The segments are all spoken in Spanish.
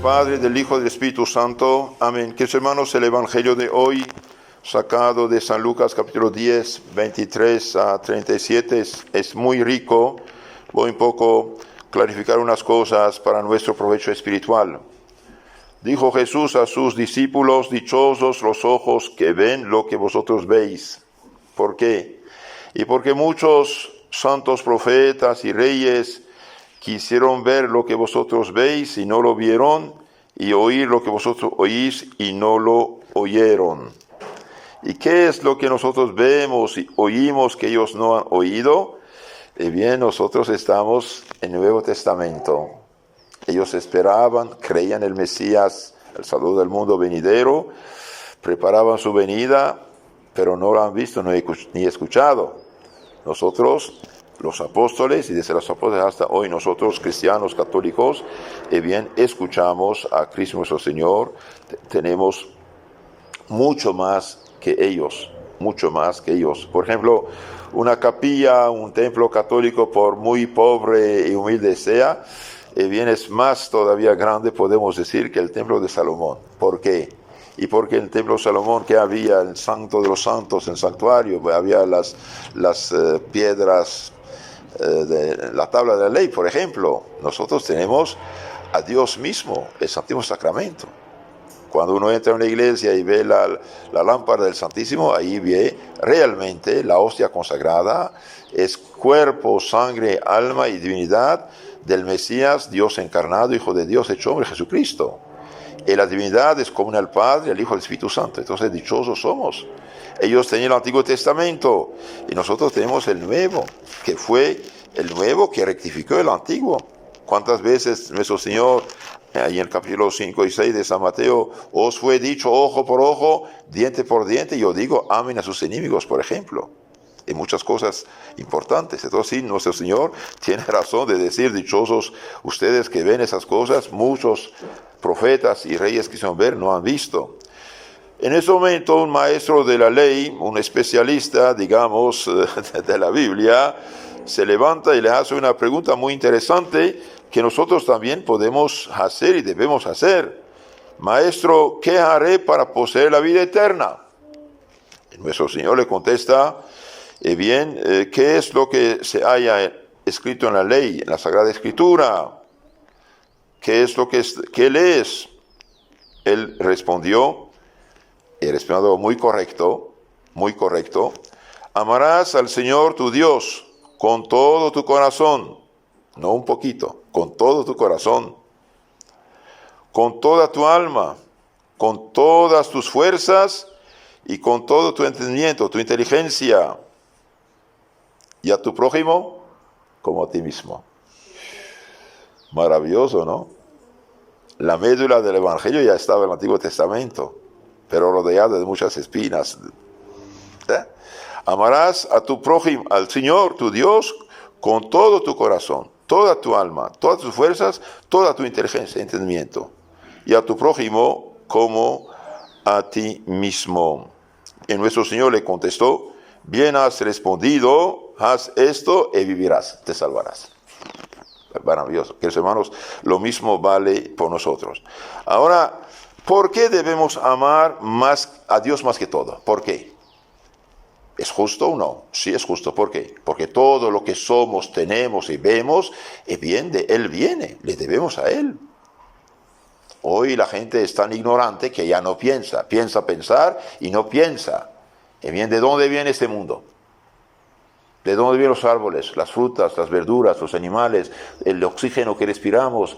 Padre, del Hijo y del Espíritu Santo. Amén. Queridos hermanos, el Evangelio de hoy, sacado de San Lucas capítulo 10, 23 a 37, es muy rico. Voy un poco a clarificar unas cosas para nuestro provecho espiritual. Dijo Jesús a sus discípulos: dichosos los ojos que ven lo que vosotros veis. ¿Por qué? Y porque muchos santos profetas y reyes quisieron ver lo que vosotros veis y no lo vieron, y oír lo que vosotros oís y no lo oyeron. ¿Y qué es lo que nosotros vemos y oímos que ellos no han oído? Bien, nosotros estamos en el Nuevo Testamento. Ellos esperaban, creían en el Mesías, el Salvador del mundo venidero, preparaban su venida, pero no lo han visto ni escuchado. Nosotros, los apóstoles, y desde los apóstoles hasta hoy nosotros cristianos católicos, bien, escuchamos a Cristo nuestro Señor. Tenemos mucho más que ellos, mucho más que ellos. Por ejemplo, una capilla, un templo católico, por muy pobre y humilde sea, bien, es más todavía grande, podemos decir, que el templo de Salomón. ¿Por qué? Y porque en el templo de Salomón, que había el santo de los santos, el santuario, había las piedras de la tabla de la ley, por ejemplo. Nosotros tenemos a Dios mismo, el Santísimo Sacramento. Cuando uno entra en una iglesia y ve la lámpara del Santísimo, ahí ve realmente la hostia consagrada, es cuerpo, sangre, alma y divinidad del Mesías, Dios encarnado, Hijo de Dios, hecho hombre, Jesucristo. Y la divinidad es común al Padre, al Hijo y al Espíritu Santo. Entonces, dichosos somos. Ellos tenían el Antiguo Testamento y nosotros tenemos el Nuevo, que fue el Nuevo que rectificó el Antiguo. ¿Cuántas veces nuestro Señor, ahí en el capítulo 5 y 6 de San Mateo, os fue dicho ojo por ojo, diente por diente? Yo digo, amen a sus enemigos, por ejemplo. Y muchas cosas importantes. Entonces, sí, nuestro Señor tiene razón de decir: dichosos ustedes que ven esas cosas. Muchos profetas y reyes que quisieron ver no han visto. En ese momento, un maestro de la ley, un especialista, digamos, de la Biblia, se levanta y le hace una pregunta muy interesante que nosotros también podemos hacer y debemos hacer. Maestro, ¿qué haré para poseer la vida eterna? Y nuestro Señor le contesta: ¿qué es lo que se haya escrito en la ley, en la Sagrada Escritura? ¿Qué es lo que lees? Él respondió, y respondió muy correcto: amarás al Señor tu Dios con todo tu corazón, no un poquito, con todo tu corazón, con toda tu alma, con todas tus fuerzas y con todo tu entendimiento, tu inteligencia, y a tu prójimo como a ti mismo. Maravilloso, ¿no? La médula del Evangelio ya estaba en el Antiguo Testamento, pero rodeada de muchas espinas. Amarás a tu prójimo, al Señor, tu Dios, con todo tu corazón, toda tu alma, todas tus fuerzas, toda tu inteligencia, entendimiento, y a tu prójimo como a ti mismo. Y nuestro Señor le contestó: bien has respondido, haz esto y vivirás, te salvarás. Maravilloso. Queridos hermanos, lo mismo vale por nosotros. Ahora, ¿por qué debemos amar más a Dios más que todo? ¿Por qué? ¿Es justo o no? Sí, es justo. ¿Por qué? Porque todo lo que somos, tenemos y vemos, bien, de Él viene. Le debemos a Él. Hoy la gente es tan ignorante que ya no piensa. Piensa pensar y no piensa. Bien, ¿de dónde viene este mundo? ¿De dónde vienen los árboles, las frutas, las verduras, los animales, el oxígeno que respiramos?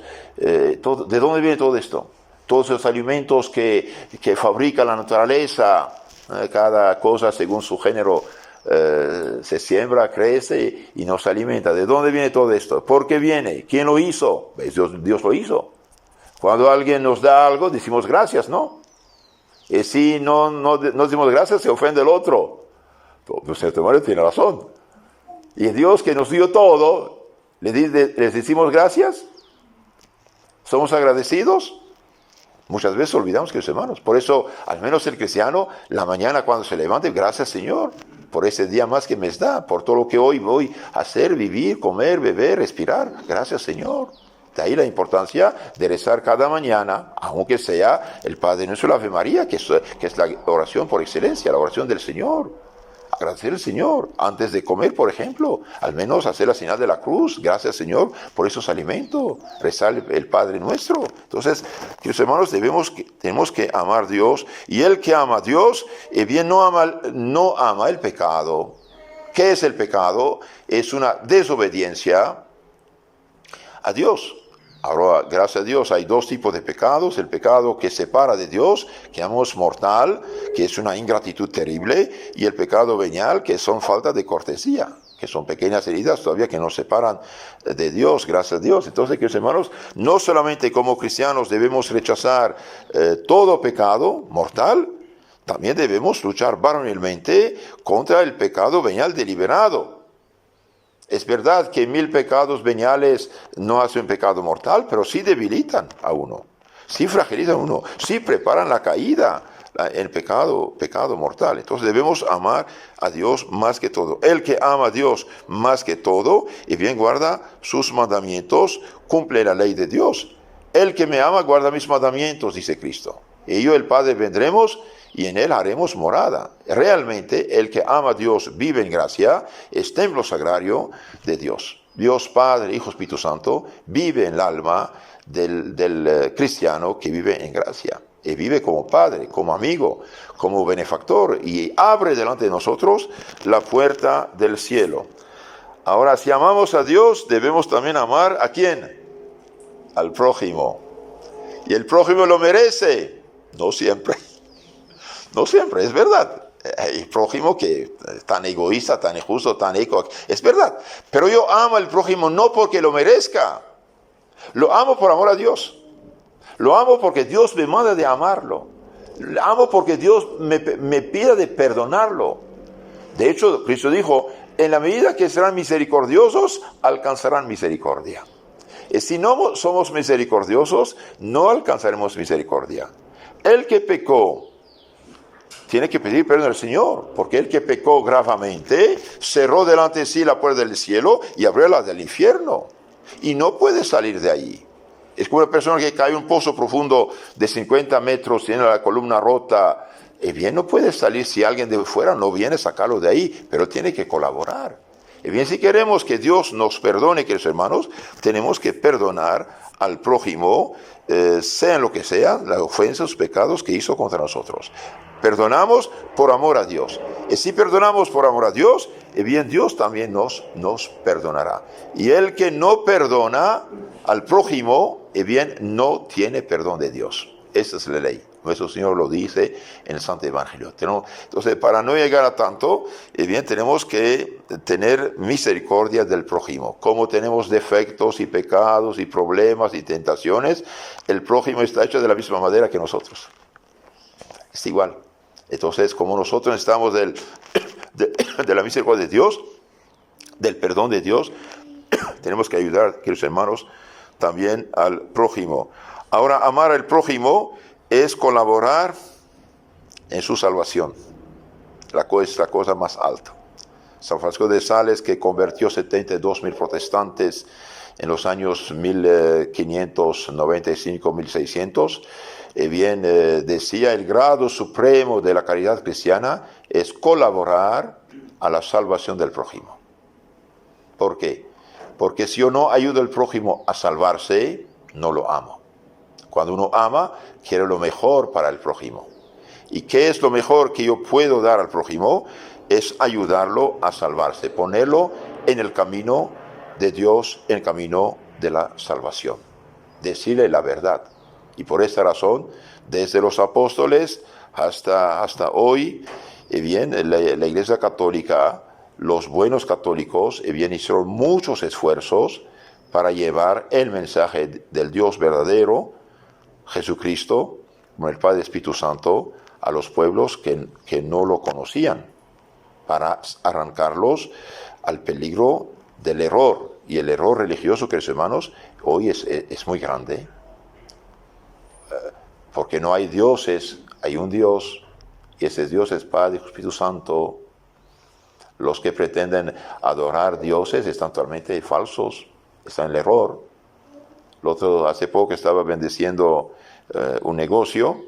Todo, ¿de dónde viene todo esto? Todos los alimentos que fabrica la naturaleza, cada cosa según su género se siembra, crece y nos alimenta. ¿De dónde viene todo esto? ¿Por qué viene? ¿Quién lo hizo? Dios lo hizo. Cuando alguien nos da algo, decimos gracias, ¿no? Y si no decimos gracias, se ofende el otro. Pues cierto modo tiene razón. Y Dios, que nos dio todo, ¿les decimos gracias? ¿Somos agradecidos? Muchas veces olvidamos, queridos hermanos. Por eso, al menos el cristiano, la mañana cuando se levante, gracias Señor, por ese día más que me da, por todo lo que hoy voy a hacer, vivir, comer, beber, respirar. Gracias Señor. De ahí la importancia de rezar cada mañana, aunque sea el Padre Nuestro, la Ave María, que es la oración por excelencia, la oración del Señor. Agradecer al Señor antes de comer, por ejemplo, al menos hacer la señal de la cruz. Gracias, Señor, por esos alimentos. Rezar el Padre Nuestro. Entonces, queridos hermanos, tenemos que amar a Dios, y el que ama a Dios, bien no ama el pecado. ¿Qué es el pecado? Es una desobediencia a Dios. Ahora, gracias a Dios, hay dos tipos de pecados: el pecado que separa de Dios, que llamamos mortal, que es una ingratitud terrible, y el pecado venial, que son faltas de cortesía, que son pequeñas heridas todavía que nos separan de Dios, gracias a Dios. Entonces, queridos hermanos, no solamente como cristianos debemos rechazar todo pecado mortal, también debemos luchar varonilmente contra el pecado venial deliberado. Es verdad que 1000 pecados veniales no hacen pecado mortal, pero sí debilitan a uno, sí fragilizan a uno, sí preparan la caída, el pecado mortal. Entonces debemos amar a Dios más que todo. El que ama a Dios más que todo, y bien guarda sus mandamientos, cumple la ley de Dios. El que me ama guarda mis mandamientos, dice Cristo. Y yo, el Padre, vendremos y en él haremos morada. Realmente, el que ama a Dios vive en gracia, es templo sagrario de Dios. Dios Padre, Hijo, Espíritu Santo, vive en el alma del cristiano que vive en gracia. Y vive como Padre, como amigo, como benefactor, y abre delante de nosotros la puerta del cielo. Ahora, si amamos a Dios, debemos también amar ¿a quién? Al prójimo. Y el prójimo lo merece. No siempre. No siempre, es verdad. Hay prójimo que es tan egoísta, tan injusto, tan es verdad. Pero yo amo al prójimo no porque lo merezca. Lo amo por amor a Dios. Lo amo porque Dios me manda de amarlo. Lo amo porque Dios me pide de perdonarlo. De hecho, Cristo dijo, en la medida que serán misericordiosos, alcanzarán misericordia. Y si no somos misericordiosos, no alcanzaremos misericordia. El que pecó tiene que pedir perdón al Señor, porque el que pecó gravemente cerró delante de sí la puerta del cielo y abrió la del infierno, y no puede salir de ahí. Es como una persona que cae en un pozo profundo de 50 metros, tiene la columna rota, y bien no puede salir si alguien de fuera no viene a sacarlo de ahí, pero tiene que colaborar. Y bien, si queremos que Dios nos perdone, queridos hermanos, tenemos que perdonar al prójimo, sean lo que sean, las ofensas, los pecados que hizo contra nosotros. Perdonamos por amor a Dios. Y si perdonamos por amor a Dios, bien Dios también nos perdonará. Y el que no perdona al prójimo, bien no tiene perdón de Dios. Esa es la ley. Nuestro Señor lo dice en el Santo Evangelio. Entonces, para no llegar a tanto, bien tenemos que tener misericordia del prójimo. Como tenemos defectos y pecados y problemas y tentaciones, el prójimo está hecho de la misma manera que nosotros. Es igual. Entonces, como nosotros necesitamos de la misericordia de Dios, del perdón de Dios, tenemos que ayudar, queridos hermanos, también al prójimo. Ahora, amar al prójimo es colaborar en su salvación. Es la cosa más alta. San Francisco de Sales, que convirtió 72,000 protestantes en los años 1595-1600, decía, el grado supremo de la caridad cristiana es colaborar a la salvación del prójimo. ¿Por qué? Porque si yo no ayudo al prójimo a salvarse, no lo amo. Cuando uno ama, quiere lo mejor para el prójimo. ¿Y qué es lo mejor que yo puedo dar al prójimo? Es ayudarlo a salvarse, ponerlo en el camino de Dios, en el camino de la salvación. Decirle la verdad. Y por esta razón, desde los apóstoles hasta hoy, la Iglesia Católica, los buenos católicos, hicieron muchos esfuerzos para llevar el mensaje del Dios verdadero, Jesucristo, con el Padre Espíritu Santo, a los pueblos que no lo conocían, para arrancarlos al peligro del error. Y el error religioso, queridos hermanos, hoy es muy grande. Porque no hay dioses, hay un Dios, y ese Dios es Padre y Espíritu Santo. Los que pretenden adorar dioses están totalmente falsos, están en el error. Hace poco estaba bendeciendo un negocio,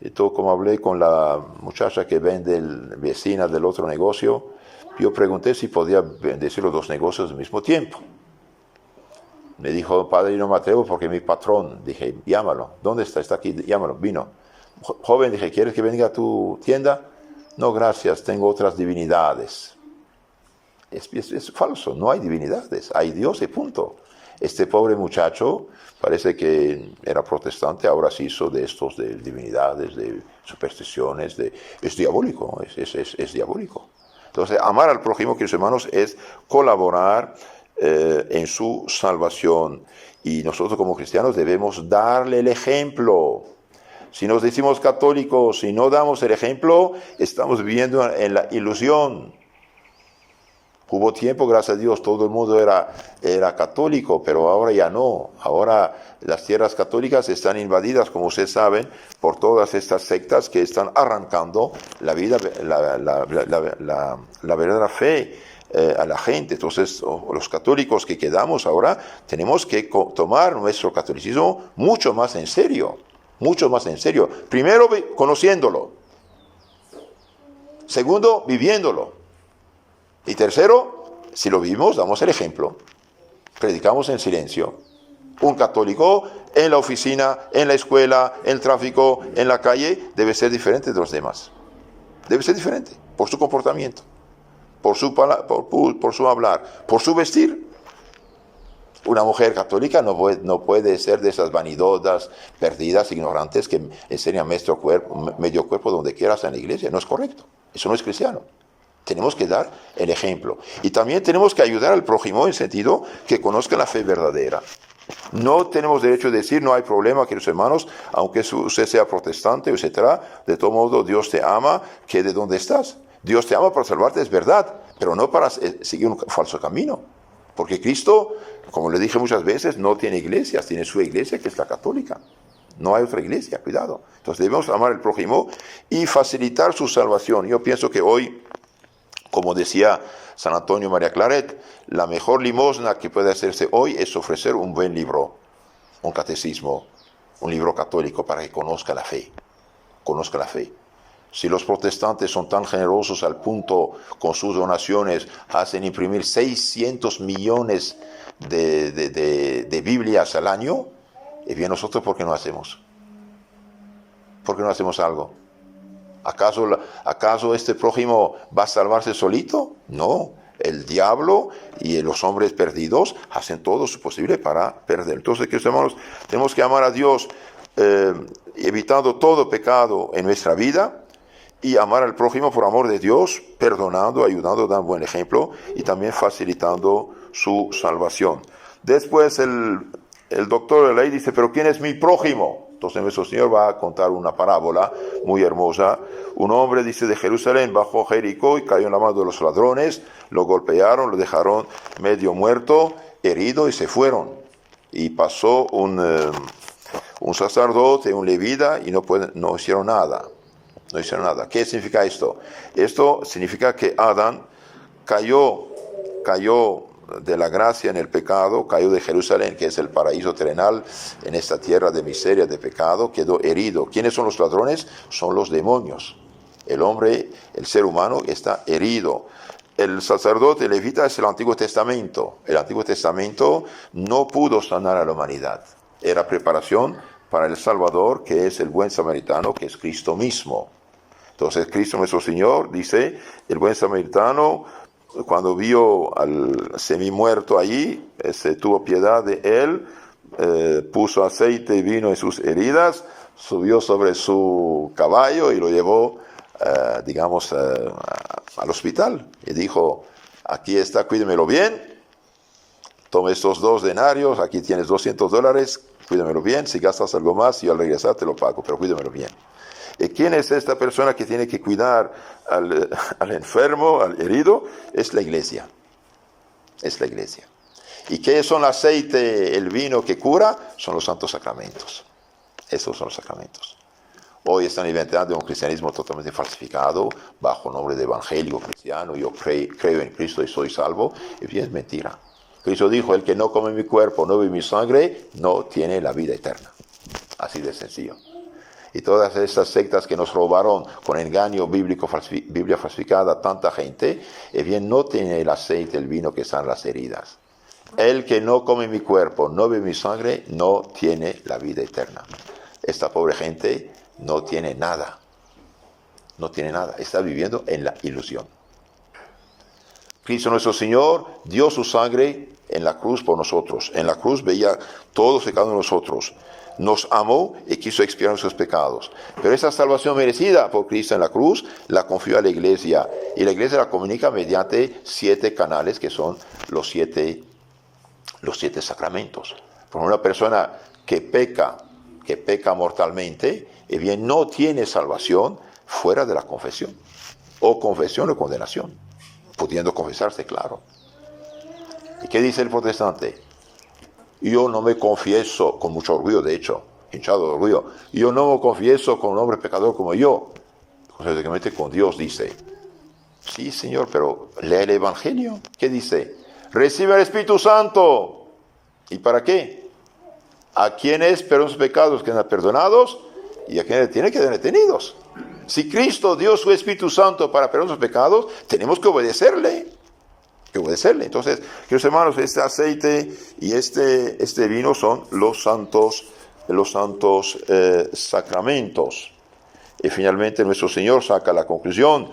y todo como hablé con la muchacha que vende, vecina del otro negocio, yo pregunté si podía bendecir los dos negocios al mismo tiempo. Me dijo, padre, yo no me atrevo porque mi patrón. Dije, llámalo. ¿Dónde está? Está aquí, llámalo. Vino. Joven, dije, ¿quieres que venga a tu tienda? No, gracias, tengo otras divinidades. Es falso, no hay divinidades, hay Dios y punto. Este pobre muchacho parece que era protestante, ahora se hizo de estos de divinidades, de supersticiones, es diabólico, es diabólico. Entonces, amar al prójimo, queridos hermanos, es colaborar en su salvación. Y nosotros como cristianos debemos darle el ejemplo. Si nos decimos católicos, si no damos el ejemplo, estamos viviendo en la ilusión. Hubo tiempo, gracias a Dios, todo el mundo era católico, pero ahora ya no. Ahora las tierras católicas están invadidas, como ustedes saben, por todas estas sectas que están arrancando la vida, la verdadera fe a la gente. Entonces, los católicos que quedamos ahora, tenemos que tomar nuestro catolicismo mucho más en serio. Mucho más en serio. Primero, conociéndolo. Segundo, viviéndolo. Y tercero, si lo vivimos, damos el ejemplo. Predicamos en silencio. Un católico en la oficina, en la escuela, en el tráfico, en la calle, debe ser diferente de los demás. Debe ser diferente por su comportamiento, por su hablar, por su vestir. Una mujer católica no puede ser de esas vanidosas, perdidas, ignorantes que enseñan medio cuerpo donde quieras en la iglesia. No es correcto. Eso no es cristiano. Tenemos que dar el ejemplo. Y también tenemos que ayudar al prójimo en sentido que conozca la fe verdadera. No tenemos derecho a decir, no hay problema, queridos hermanos, aunque usted sea protestante, etcétera. De todo modo, Dios te ama, que de donde estás. Dios te ama para salvarte, es verdad, pero no para seguir un falso camino. Porque Cristo, como le dije muchas veces, no tiene iglesias, tiene su iglesia que es la católica. No hay otra iglesia, cuidado. Entonces debemos amar al prójimo y facilitar su salvación. Yo pienso que hoy, como decía San Antonio María Claret, la mejor limosna que puede hacerse hoy es ofrecer un buen libro, un catecismo, un libro católico para que conozca la fe. Conozca la fe. Si los protestantes son tan generosos al punto con sus donaciones, hacen imprimir 600 millones de Biblias al año, y bien nosotros, ¿por qué no hacemos? ¿Por qué no hacemos algo? ¿Acaso este prójimo va a salvarse solito? No, el diablo y los hombres perdidos hacen todo su posible para perder. Entonces, queridos hermanos, tenemos que amar a Dios evitando todo pecado en nuestra vida, y amar al prójimo por amor de Dios, perdonando, ayudando, dando buen ejemplo y también facilitando su salvación. Después el doctor de la ley dice, pero ¿quién es mi prójimo? Entonces nuestro Señor va a contar una parábola muy hermosa. Un hombre, dice, de Jerusalén bajó a Jericó y cayó en la mano de los ladrones, lo golpearon, lo dejaron medio muerto, herido y se fueron. Y pasó un sacerdote, un levita y no hicieron nada. No hicieron nada. ¿Qué significa esto? Esto significa que Adán cayó de la gracia en el pecado, cayó de Jerusalén, que es el paraíso terrenal, en esta tierra de miseria, de pecado, quedó herido. ¿Quiénes son los ladrones? Son los demonios. El hombre, el ser humano, está herido. El sacerdote levita es el Antiguo Testamento. El Antiguo Testamento no pudo sanar a la humanidad. Era preparación para el Salvador, que es el buen samaritano, que es Cristo mismo. Entonces Cristo nuestro Señor, dice, el buen samaritano, cuando vio al semimuerto allí, tuvo piedad de él, puso aceite y vino en sus heridas, subió sobre su caballo y lo llevó, al hospital. Y dijo, aquí está, cuídemelo bien, tome estos 2 denarios, aquí tienes $200, cuídemelo bien, si gastas algo más, yo al regresar te lo pago, pero cuídemelo bien. ¿Quién es esta persona que tiene que cuidar al enfermo, al herido? Es la iglesia. Es la iglesia. ¿Y qué son el aceite, el vino que cura? Son los santos sacramentos. Esos son los sacramentos. Hoy están inventando un cristianismo totalmente falsificado, bajo nombre de evangelio cristiano, yo creo en Cristo y soy salvo. Y bien, es mentira. Cristo dijo, el que no come mi cuerpo, no bebe mi sangre, no tiene la vida eterna. Así de sencillo. Y todas estas sectas que nos robaron con engaño bíblico, Biblia falsificada, tanta gente, bien no tiene el aceite, el vino que sanan las heridas. El que no come mi cuerpo, no bebe mi sangre, no tiene la vida eterna. Esta pobre gente no tiene nada. No tiene nada. Está viviendo en la ilusión. Cristo nuestro Señor dio su sangre en la cruz por nosotros. En la cruz veía todos y cada uno de nosotros. Nos amó y quiso expiar nuestros pecados. Pero esa salvación merecida por Cristo en la cruz la confió a la iglesia. Y la iglesia la comunica mediante 7 canales que son los siete sacramentos. Por una persona que peca mortalmente, bien no tiene salvación fuera de la confesión. O confesión o condenación. Pudiendo confesarse, claro. ¿Y qué dice el protestante? Yo no me confieso, con mucho orgullo de hecho, hinchado de orgullo, yo no me confieso con un hombre pecador como yo. Consecuentemente con Dios dice, sí Señor, pero lee el Evangelio. ¿Qué dice? Recibe el Espíritu Santo. ¿Y para qué? A quienes perdonan sus pecados quedan perdonados y a quienes tienen que ser detenidos. Si Cristo dio su Espíritu Santo para perdonar sus pecados, tenemos que obedecerle. Entonces, queridos hermanos, este aceite y este vino son los santos sacramentos. Y finalmente nuestro Señor saca la conclusión.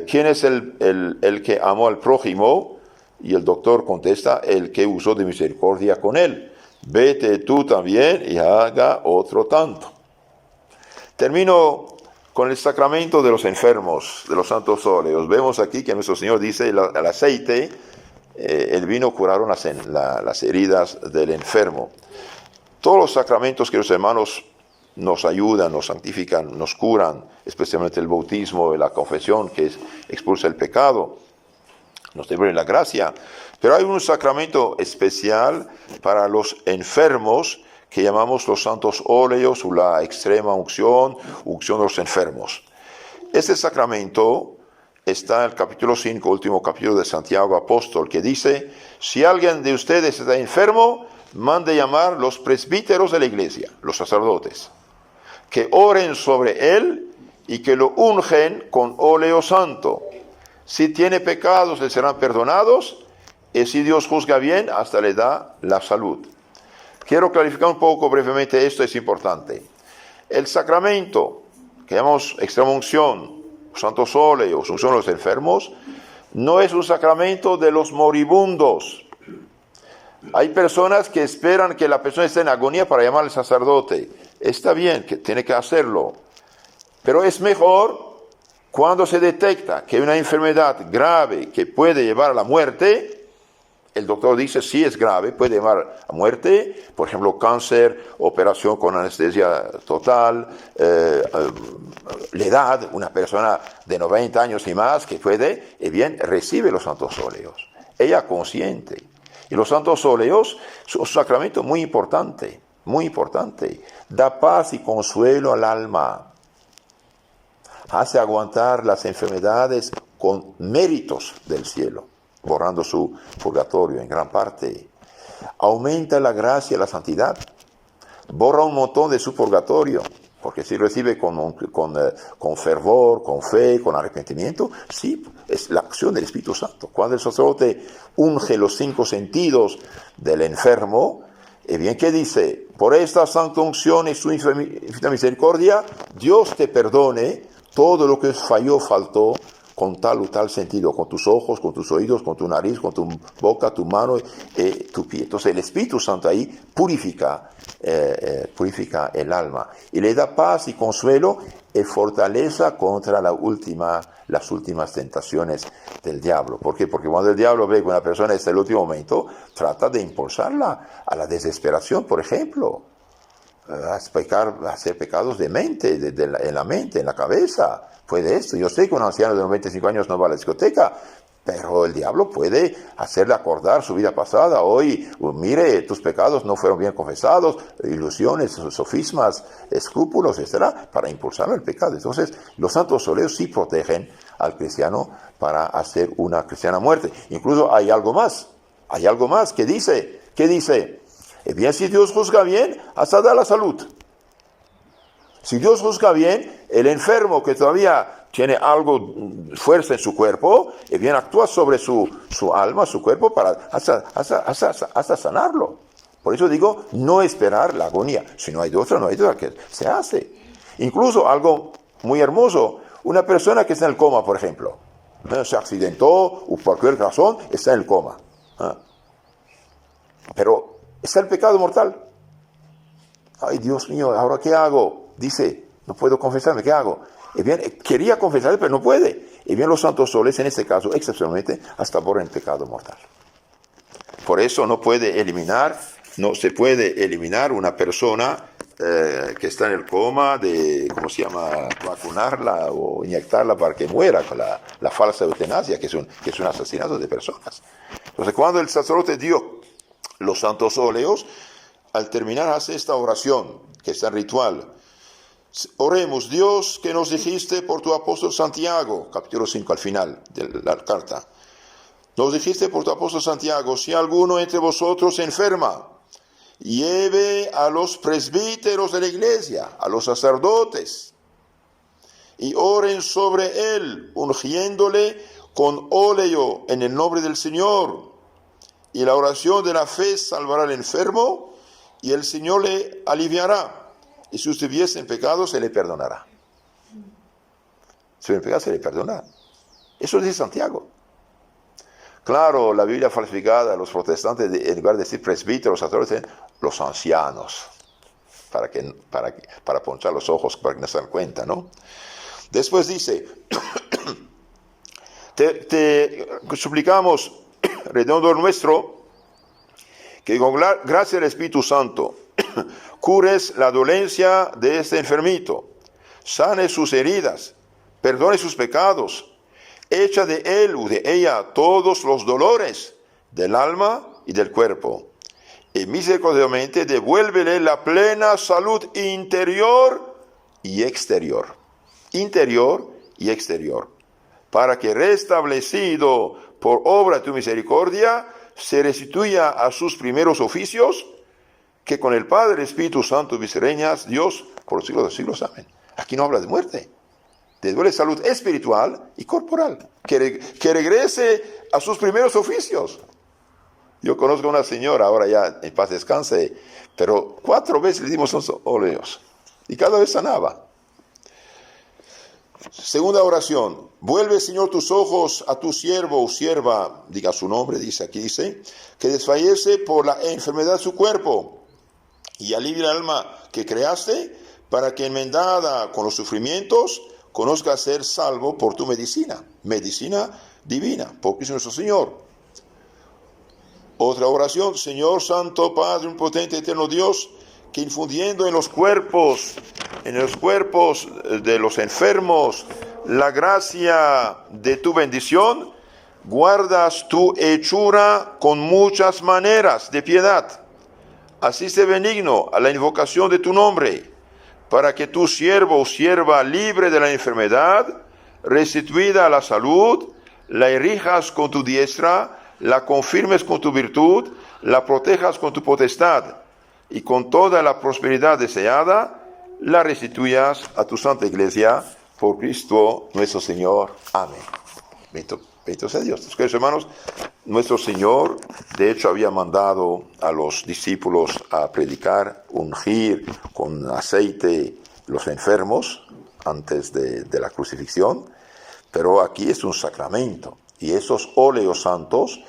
¿Quién es el que amó al prójimo? Y el doctor contesta, el que usó de misericordia con él. Vete tú también y haga otro tanto. Termino con el sacramento de los enfermos, de los santos óleos. Vemos aquí que nuestro Señor dice, el aceite, el vino curaron las heridas del enfermo. Todos los sacramentos, queridos hermanos, nos ayudan, nos santifican, nos curan, especialmente el bautismo y la confesión, que expulsa el pecado, nos devuelve la gracia. Pero hay un sacramento especial para los enfermos, que llamamos los santos óleos o la extrema unción de los enfermos. Este sacramento está en el capítulo 5, último capítulo de Santiago Apóstol, que dice, si alguien de ustedes está enfermo, mande llamar los presbíteros de la iglesia, los sacerdotes, que oren sobre él y que lo ungen con óleo santo. Si tiene pecados, le serán perdonados, y si Dios juzga bien, hasta le da la salud. Quiero clarificar un poco brevemente esto, es importante. El sacramento, que llamamos extrema unción, santos óleos, unción de los enfermos, no es un sacramento de los moribundos. Hay personas que esperan que la persona esté en agonía para llamar al sacerdote. Está bien, que tiene que hacerlo. Pero es mejor cuando se detecta que hay una enfermedad grave que puede llevar a la muerte. El doctor dice, sí es grave, puede llevar a muerte, por ejemplo, cáncer, operación con anestesia total, la edad, una persona de 90 años y más que puede, bien, recibe los santos óleos. Ella consciente. Y los santos óleos son un sacramento muy importante, da paz y consuelo al alma, hace aguantar las enfermedades con méritos del cielo, borrando su purgatorio en gran parte. Aumenta la gracia y la santidad. Borra un montón de su purgatorio. Porque si recibe con fervor, con fe, con arrepentimiento, sí, es la acción del Espíritu Santo. Cuando el sacerdote unge los 5 sentidos del enfermo, bien, ¿qué dice? Por esta santa unción y su infinita misericordia, Dios te perdone todo lo que faltó, con tal o tal sentido, con tus ojos, con tus oídos, con tu nariz, con tu boca, tu mano, tu pie. Entonces el Espíritu Santo ahí purifica el alma y le da paz y consuelo y fortaleza contra las últimas tentaciones del diablo. ¿Por qué? Porque cuando el diablo ve que una persona está en el último momento, trata de impulsarla a la desesperación, por ejemplo. Hacer pecados de mente, en la mente, en la cabeza. Puede esto. Yo sé que un anciano de 95 años no va a la discoteca, pero el diablo puede hacerle acordar su vida pasada. Hoy, mire, tus pecados no fueron bien confesados, ilusiones, sofismas, escrúpulos, etc., para impulsarlo al pecado. Entonces, los santos óleos sí protegen al cristiano para hacer una cristiana muerte. Incluso hay algo más. hay algo más. ¿Qué dice? ¿Qué dice? Bien, si Dios juzga bien, hasta da la salud. Si Dios juzga bien, el enfermo que todavía tiene algo, fuerza en su cuerpo, bien actúa sobre su alma, su cuerpo, para hasta sanarlo. Por eso digo, no esperar la agonía. Si no hay de otra, no hay de otra, que se hace. Incluso algo muy hermoso, una persona que está en el coma, por ejemplo, se accidentó o por cualquier razón está en el coma. Pero está el pecado mortal. Ay, Dios mío, ¿ahora qué hago? Dice, no puedo confesarme, ¿qué hago? Y bien, quería confesarme, pero no puede. Y bien, los santos soles, en este caso, excepcionalmente, hasta borran el pecado mortal. Por eso no se puede eliminar una persona que está en el coma ¿cómo se llama? Vacunarla o inyectarla para que muera con la falsa eutanasia, que es un asesinato de personas. Entonces, cuando el sacerdote dio los santos óleos, al terminar hace esta oración, que es el ritual. Oremos, Dios, que nos dijiste por tu apóstol Santiago, capítulo 5, al final de la carta. Nos dijiste por tu apóstol Santiago, si alguno entre vosotros se enferma, lleve a los presbíteros de la iglesia, a los sacerdotes, y oren sobre él, ungiéndole con óleo en el nombre del Señor. Y la oración de la fe salvará al enfermo, y el Señor le aliviará. Y si estuviese en pecado, se le perdonará. Si en pecado, se le perdonará. Eso dice Santiago. Claro, la Biblia falsificada, los protestantes, en lugar de decir presbíteros, sacerdotes, los ancianos, para ponchar los ojos, para que no se den cuenta, ¿no? Después dice, te suplicamos, Redentor nuestro, que con gracia del Espíritu Santo cures la dolencia de este enfermito, sane sus heridas, perdone sus pecados, echa de él o de ella todos los dolores del alma y del cuerpo, y misericordiosamente devuélvele la plena salud interior y exterior. Interior y exterior, para que restablecido por obra de tu misericordia, se restituya a sus primeros oficios, que con el Padre, Espíritu Santo, vicereñas, Dios, por los siglos de los siglos. Amén. Aquí no habla de muerte. Devuelve salud espiritual y corporal. Que regrese a sus primeros oficios. Yo conozco a una señora, ahora ya en paz descanse, pero 4 veces le dimos los óleos. Y cada vez sanaba. Segunda oración. Vuelve, Señor, tus ojos a tu siervo o sierva, diga su nombre, dice, que desfallece por la enfermedad de su cuerpo, y alivia el alma que creaste, para que enmendada con los sufrimientos, conozca ser salvo por tu medicina divina, por Cristo nuestro Señor. Otra oración. Señor Santo, Padre omnipotente, eterno Dios, que infundiendo en los cuerpos de los enfermos la gracia de tu bendición, guardas tu hechura con muchas maneras de piedad. Asiste benigno a la invocación de tu nombre, para que tu siervo o sierva libre de la enfermedad, restituida a la salud, la erijas con tu diestra, la confirmes con tu virtud, la protejas con tu potestad, y con toda la prosperidad deseada, la restituyas a tu santa iglesia, por Cristo nuestro Señor. Amén. Bendito sea Dios. Queridos hermanos, nuestro Señor, de hecho, había mandado a los discípulos a predicar, ungir con aceite los enfermos antes de la crucifixión, pero aquí es un sacramento. Y esos óleos santos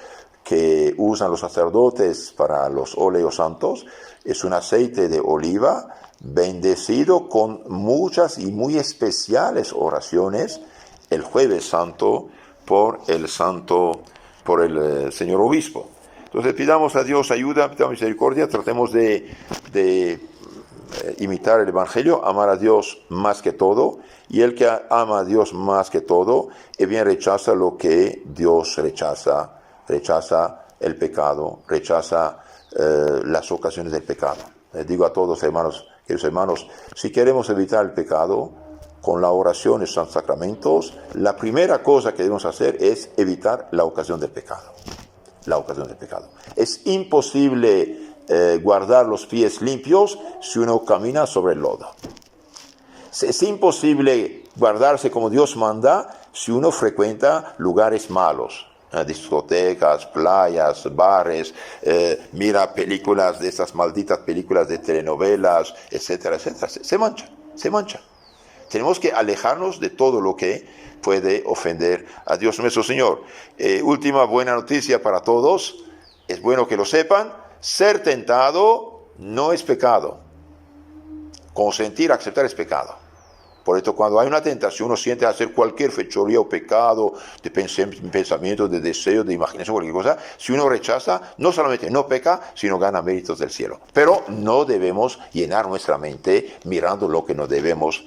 que usan los sacerdotes para los óleos santos es un aceite de oliva bendecido con muchas y muy especiales oraciones el jueves santo por el señor obispo. Entonces pidamos a Dios ayuda, pidamos misericordia, tratemos de imitar el Evangelio, amar a Dios más que todo, y el que ama a Dios más que todo, bien rechaza lo que Dios rechaza el pecado, rechaza las ocasiones del pecado. Les digo a todos, queridos hermanos, si queremos evitar el pecado, con la oración y los sacramentos, la primera cosa que debemos hacer es evitar la ocasión del pecado. la ocasión del pecado. Es imposible guardar los pies limpios si uno camina sobre el lodo. Es imposible guardarse como Dios manda si uno frecuenta lugares malos, discotecas, playas, bares, mira películas de esas malditas películas de telenovelas, etcétera, etcétera. Se mancha. Tenemos que alejarnos de todo lo que puede ofender a Dios nuestro Señor. Última buena noticia para todos, es bueno que lo sepan, ser tentado no es pecado. Consentir, aceptar es pecado. Por esto, cuando hay una tentación, uno siente hacer cualquier fechoría o pecado de pensamiento, de deseo, de imaginación, cualquier cosa. Si uno rechaza, no solamente no peca, sino gana méritos del cielo. Pero no debemos llenar nuestra mente mirando lo que no debemos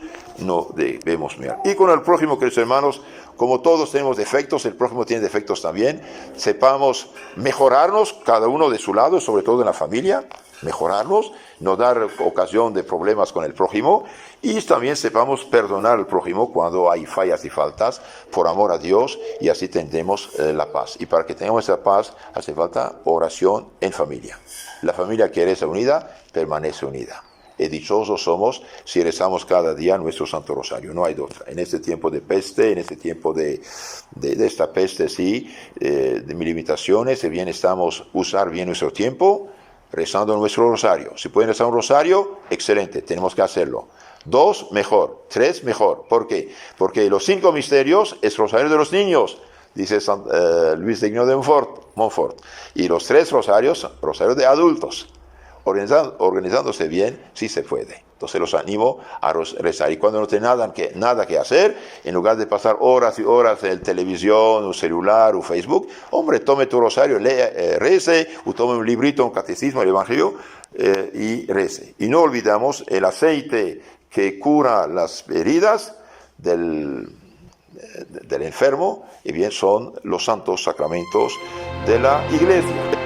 mirar. Y con el prójimo, queridos hermanos, como todos tenemos defectos, el prójimo tiene defectos también. Sepamos mejorarnos, cada uno de su lado, sobre todo en la familia. Mejorarnos, no dar ocasión de problemas con el prójimo, y también sepamos perdonar al prójimo cuando hay fallas y faltas por amor a Dios, y así tendremos la paz. Y para que tengamos esa paz hace falta oración en familia. La familia que reza unida permanece unida. Y dichosos somos si rezamos cada día nuestro Santo Rosario, no hay otra. En este tiempo de peste, en este tiempo de esta peste, sí, de mis limitaciones, si bien estamos usar bien nuestro tiempo, rezando nuestro rosario. Si pueden rezar un rosario, excelente, tenemos que hacerlo. 2, mejor. 3, mejor. ¿Por qué? Porque los 5 misterios es rosario de los niños, dice Luis de Igno de Montfort. Y los 3 rosarios, rosario de adultos. Organizándose bien, sí se puede. Entonces los animo a rezar. Y cuando no tienen nada que hacer, en lugar de pasar horas y horas en televisión, o celular, o Facebook, hombre, tome tu rosario, rece, o tome un librito, un catecismo, el Evangelio, y rece. Y no olvidamos el aceite que cura las heridas del enfermo, y bien son los santos sacramentos de la Iglesia.